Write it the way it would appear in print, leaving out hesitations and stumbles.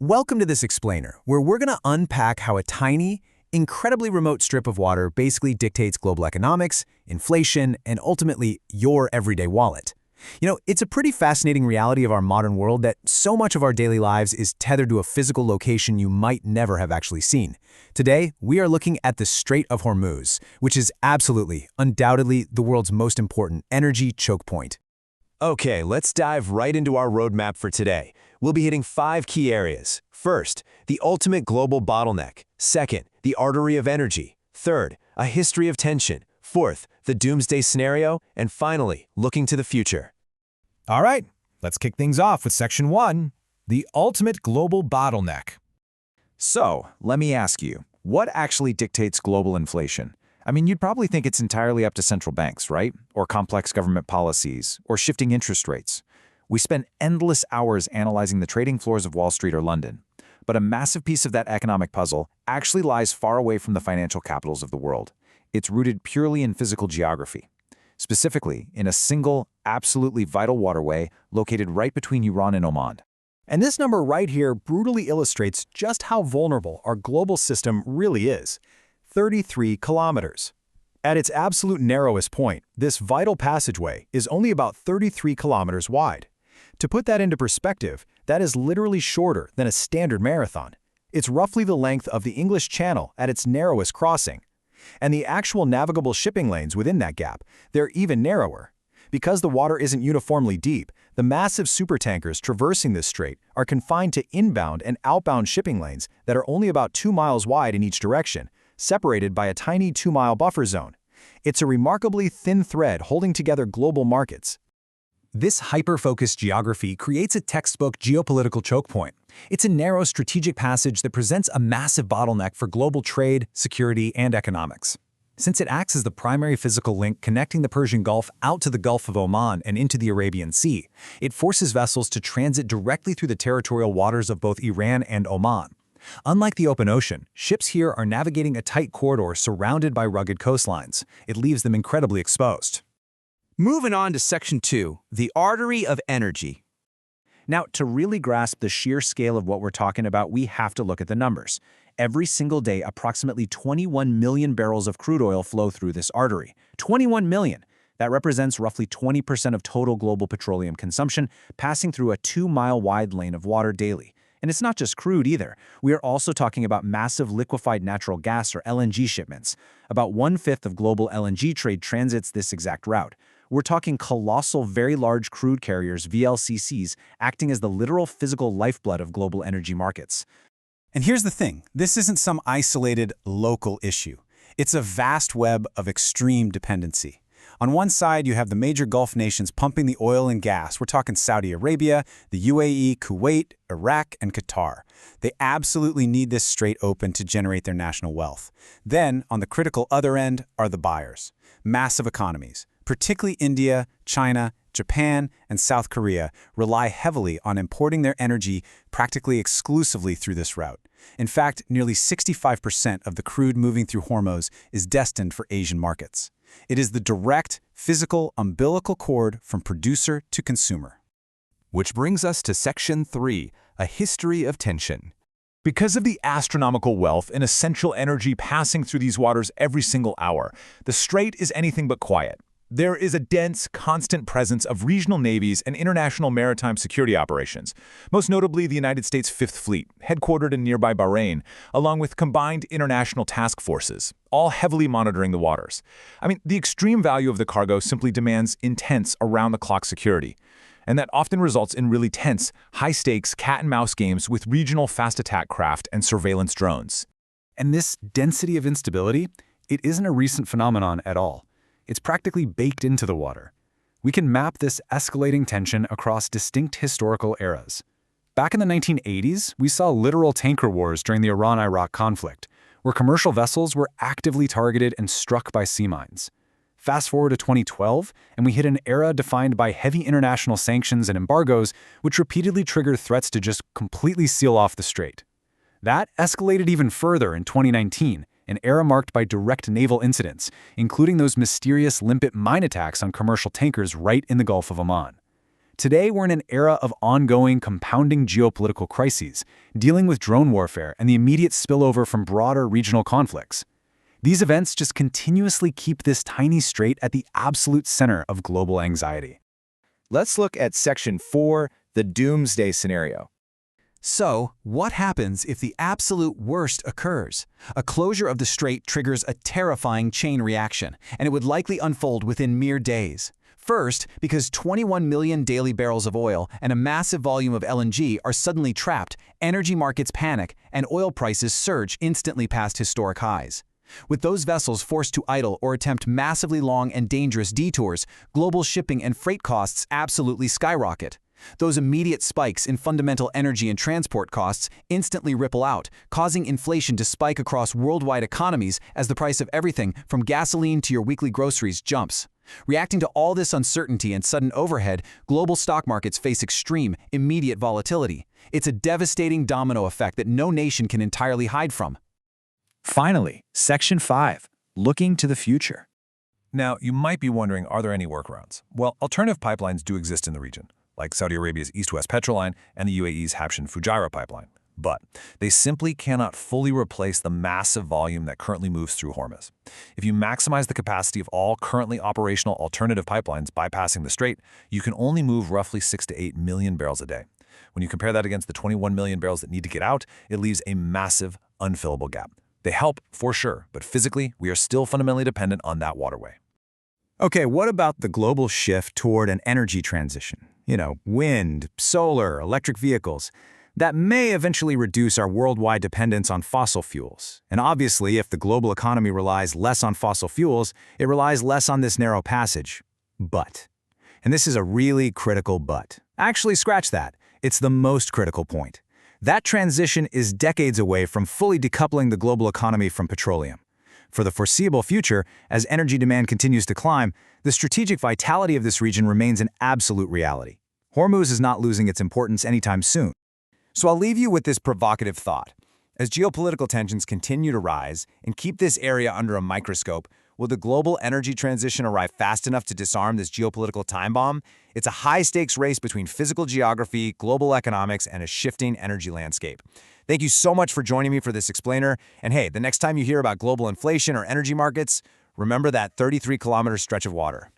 Welcome to this explainer, where we're going to unpack how a tiny, incredibly remote strip of water basically dictates global economics, inflation, and ultimately your everyday wallet. It's a pretty fascinating reality of our modern world that so much of our daily lives is tethered to a physical location you might never have actually seen. Today, we are looking at the Strait of Hormuz, which is absolutely, undoubtedly, the world's most important energy choke point. Okay, let's dive right into our roadmap for today. We'll be hitting 5 key areas. First, the ultimate global bottleneck. Second, the artery of energy. Third, a history of tension. Fourth, the doomsday scenario. And finally, looking to the future. All right, let's kick things off with Section 1, the ultimate global bottleneck. So, let me ask you, what actually dictates global inflation? I mean, you'd probably think it's entirely up to central banks, right? Or complex government policies, or shifting interest rates. We spend endless hours analyzing the trading floors of Wall Street or London. But a massive piece of that economic puzzle actually lies far away from the financial capitals of the world. It's rooted purely in physical geography. Specifically, in a single, absolutely vital waterway located right between Iran and Oman. And this number right here brutally illustrates just how vulnerable our global system really is. 33 kilometers. At its absolute narrowest point, this vital passageway is only about 33 kilometers wide. To put that into perspective, that is literally shorter than a standard marathon. It's roughly the length of the English Channel at its narrowest crossing. And the actual navigable shipping lanes within that gap, they're even narrower. Because the water isn't uniformly deep, the massive supertankers traversing this strait are confined to inbound and outbound shipping lanes that are only about 2 miles wide in each direction, separated by a tiny 2-mile buffer zone. It's a remarkably thin thread holding together global markets. This hyper-focused geography creates a textbook geopolitical choke point. It's a narrow strategic passage that presents a massive bottleneck for global trade, security, and economics. Since it acts as the primary physical link connecting the Persian Gulf out to the Gulf of Oman and into the Arabian Sea, it forces vessels to transit directly through the territorial waters of both Iran and Oman. Unlike the open ocean, ships here are navigating a tight corridor surrounded by rugged coastlines. It leaves them incredibly exposed. Moving on to Section 2, the artery of energy. Now, to really grasp the sheer scale of what we're talking about, we have to look at the numbers. Every single day, approximately 21 million barrels of crude oil flow through this artery. 21 million! That represents roughly 20% of total global petroleum consumption, passing through a 2-mile wide lane of water daily. And it's not just crude either. We are also talking about massive liquefied natural gas or LNG shipments. About 1/5 of global LNG trade transits this exact route. We're talking colossal, very large crude carriers, VLCCs, acting as the literal physical lifeblood of global energy markets. And here's the thing, this isn't some isolated, local issue. It's a vast web of extreme dependency. On one side, you have the major Gulf nations pumping the oil and gas. We're talking Saudi Arabia, the UAE, Kuwait, Iraq, and Qatar. They absolutely need this strait open to generate their national wealth. Then, on the critical other end, are the buyers. Massive economies, particularly India, China, Japan, and South Korea, rely heavily on importing their energy practically exclusively through this route. In fact, nearly 65% of the crude moving through Hormuz is destined for Asian markets. It is the direct, physical, umbilical cord from producer to consumer. Which brings us to Section 3, a history of tension. Because of the astronomical wealth and essential energy passing through these waters every single hour, the strait is anything but quiet. There is a dense, constant presence of regional navies and international maritime security operations, most notably the United States Fifth Fleet, headquartered in nearby Bahrain, along with combined international task forces, all heavily monitoring the waters. I mean, the extreme value of the cargo simply demands intense, around-the-clock security. And that often results in really tense, high-stakes cat-and-mouse games with regional fast-attack craft and surveillance drones. And this density of instability, it isn't a recent phenomenon at all. It's practically baked into the water. We can map this escalating tension across distinct historical eras. Back in the 1980s, we saw literal tanker wars during the Iran-Iraq conflict, where commercial vessels were actively targeted and struck by sea mines. Fast forward to 2012, and we hit an era defined by heavy international sanctions and embargoes, which repeatedly triggered threats to just completely seal off the strait. That escalated even further in 2019, an era marked by direct naval incidents, including those mysterious limpet mine attacks on commercial tankers right in the Gulf of Oman. Today, we're in an era of ongoing, compounding geopolitical crises, dealing with drone warfare and the immediate spillover from broader regional conflicts. These events just continuously keep this tiny strait at the absolute center of global anxiety. Let's look at Section 4, the Doomsday Scenario. So, what happens if the absolute worst occurs? A closure of the strait triggers a terrifying chain reaction, and it would likely unfold within mere days. First, because 21 million daily barrels of oil and a massive volume of LNG are suddenly trapped, energy markets panic, and oil prices surge instantly past historic highs. With those vessels forced to idle or attempt massively long and dangerous detours, global shipping and freight costs absolutely skyrocket. Those immediate spikes in fundamental energy and transport costs instantly ripple out, causing inflation to spike across worldwide economies as the price of everything from gasoline to your weekly groceries jumps. Reacting to all this uncertainty and sudden overhead, global stock markets face extreme, immediate volatility. It's a devastating domino effect that no nation can entirely hide from. Finally, Section 5, looking to the future. Now, you might be wondering, are there any workarounds? Well, alternative pipelines do exist in the region, like Saudi Arabia's East-West Petroline and the UAE's Habshan-Fujairah pipeline. But they simply cannot fully replace the massive volume that currently moves through Hormuz. If you maximize the capacity of all currently operational alternative pipelines bypassing the strait, you can only move roughly 6 to 8 million barrels a day. When you compare that against the 21 million barrels that need to get out, it leaves a massive, unfillable gap. They help, for sure, but physically, we are still fundamentally dependent on that waterway. Okay, what about the global shift toward an energy transition? Wind, solar, electric vehicles. That may eventually reduce our worldwide dependence on fossil fuels. And obviously, if the global economy relies less on fossil fuels, it relies less on this narrow passage. But, and this is a really critical but. Actually, scratch that. It's the most critical point. That transition is decades away from fully decoupling the global economy from petroleum. For the foreseeable future, as energy demand continues to climb, the strategic vitality of this region remains an absolute reality. Hormuz is not losing its importance anytime soon. So I'll leave you with this provocative thought. As geopolitical tensions continue to rise and keep this area under a microscope, will the global energy transition arrive fast enough to disarm this geopolitical time bomb? It's a high-stakes race between physical geography, global economics, and a shifting energy landscape. Thank you so much for joining me for this explainer. And hey, the next time you hear about global inflation or energy markets, remember that 33-kilometer stretch of water.